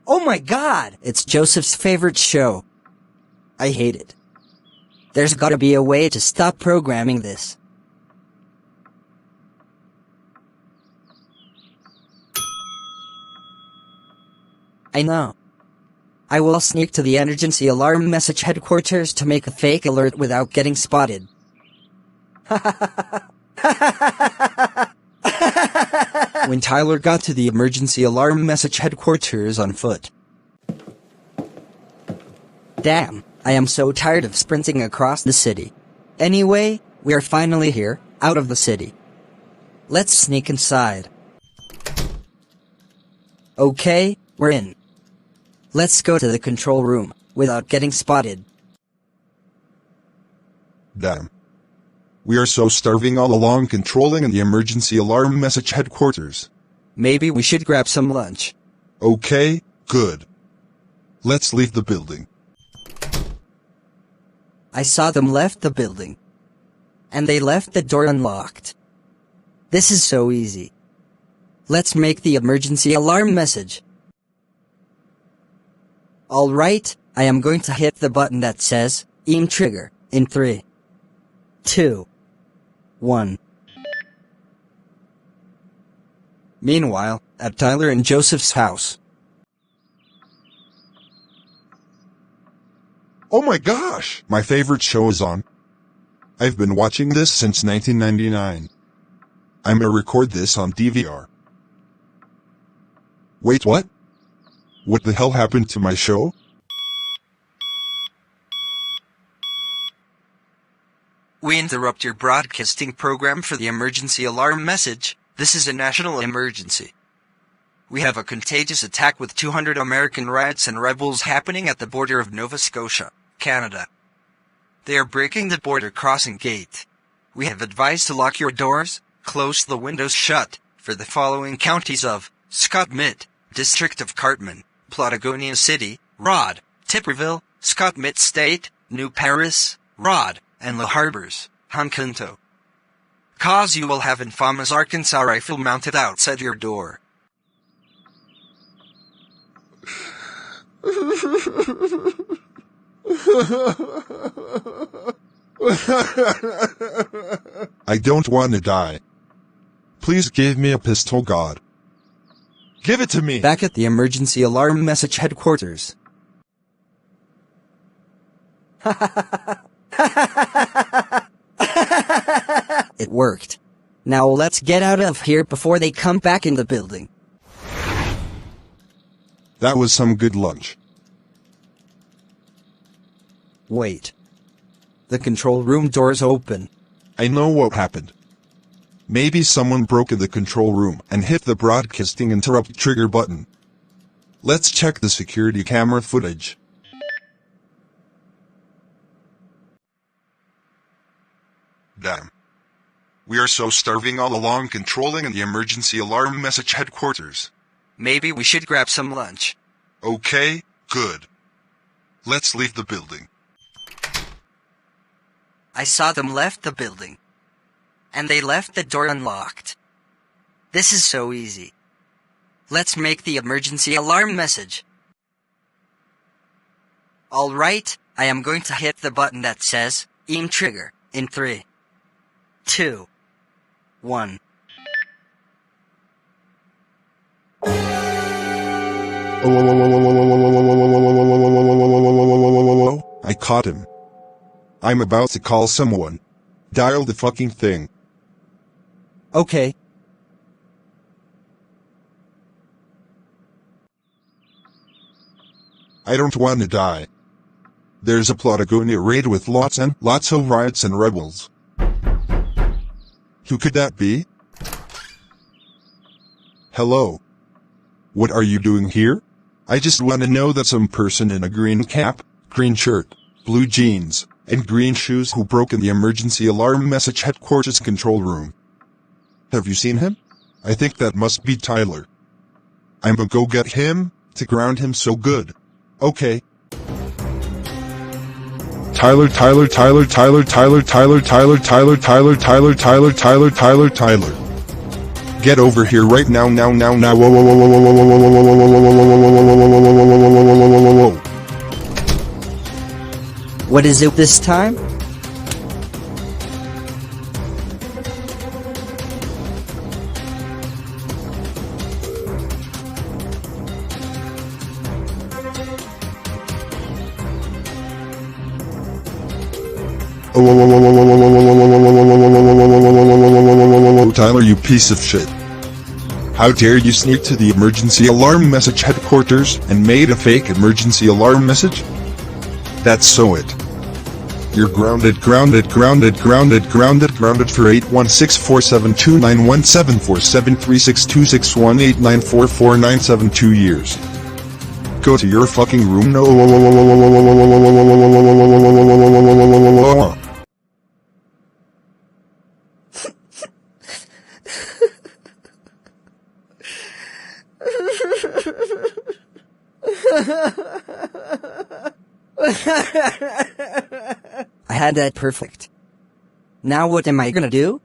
Oh my god! It's Joseph's favorite show. I hate it. There's gotta be a way to stop programming this. I know. I will sneak to the emergency alarm message headquarters to make a fake alert without getting spotted. When Tyler got to the emergency alarm message headquarters on foot. Damn, I am so tired of sprinting across the city. Anyway, we are finally here, out of the city. Let's sneak inside. Okay, we're in. Let's go to the control room, without getting spotted. Damn. We are so starving all along controlling in the emergency alarm message headquarters. Maybe we should grab some lunch. Okay, good. Let's leave the building. I saw them left the building. And they left the door unlocked. This is so easy. Let's make the emergency alarm message. Alright, I am going to hit the button that says, aim trigger, in 3, 2, 1. Meanwhile, at Tyler and Joseph's house. Oh my gosh! My favorite show is on. I've been watching this since 1999. I'm gonna record this on DVR. Wait, what? What the hell happened to my show? We interrupt your broadcasting program for the emergency alarm message. This is a national emergency. We have a contagious attack with 200 American riots and rebels happening at the border of Nova Scotia, Canada. They are breaking the border crossing gate. We have advised to lock your doors, close the windows shut, for the following counties of Scott-Mitt, District of Cartman, Patagonia City, Rod, Tipperville, Scott-Mitt State, New Paris, Rod, and Le Harbors, Hunkanto. Cause you will have infamous Arkansas rifle mounted outside your door. I don't want to die. Please give me a pistol, God. Give it to me! Back at the emergency alarm message headquarters. It worked. Now let's get out of here before they come back in the building. That was some good lunch. Wait. The control room door's open. I know what happened. Maybe someone broke in the control room and hit the broadcasting interrupt trigger button. Let's check the security camera footage. Damn. We are so starving all along controlling in the emergency alarm message headquarters. Maybe we should grab some lunch. Okay, good. Let's leave the building. I saw them left the building. And they left the door unlocked. This is so easy. Let's make the emergency alarm message. Alright, I am going to hit the button that says, aim trigger, in 3, 2, 1. I caught him. I'm about to call someone. Dial the fucking thing. Okay. I don't want to die. There's a Patagonia raid with lots of riots and rebels. Who could that be? Hello. What are you doing here? I just want to know that some person in a green cap, green shirt, blue jeans, and green shoes who broke in the emergency alarm message headquarters control room. Have you seen him? I think that must be Tyler. I'm gonna go get him, to ground him so good. Okay. Tyler. Get over here right now, now, now, now. Whoa, whoa, whoa, whoa, whoa, whoa, whoa, whoa, whoa, whoa, whoa, whoa, whoa, whoa. What is it this time? Tyler, you piece of shit. How dare you sneak to the emergency alarm message headquarters and made a fake emergency alarm message? That's so it. You're grounded for 81647291747362618944972 years. Go to your fucking room now. I had that perfect. Now what am I gonna do?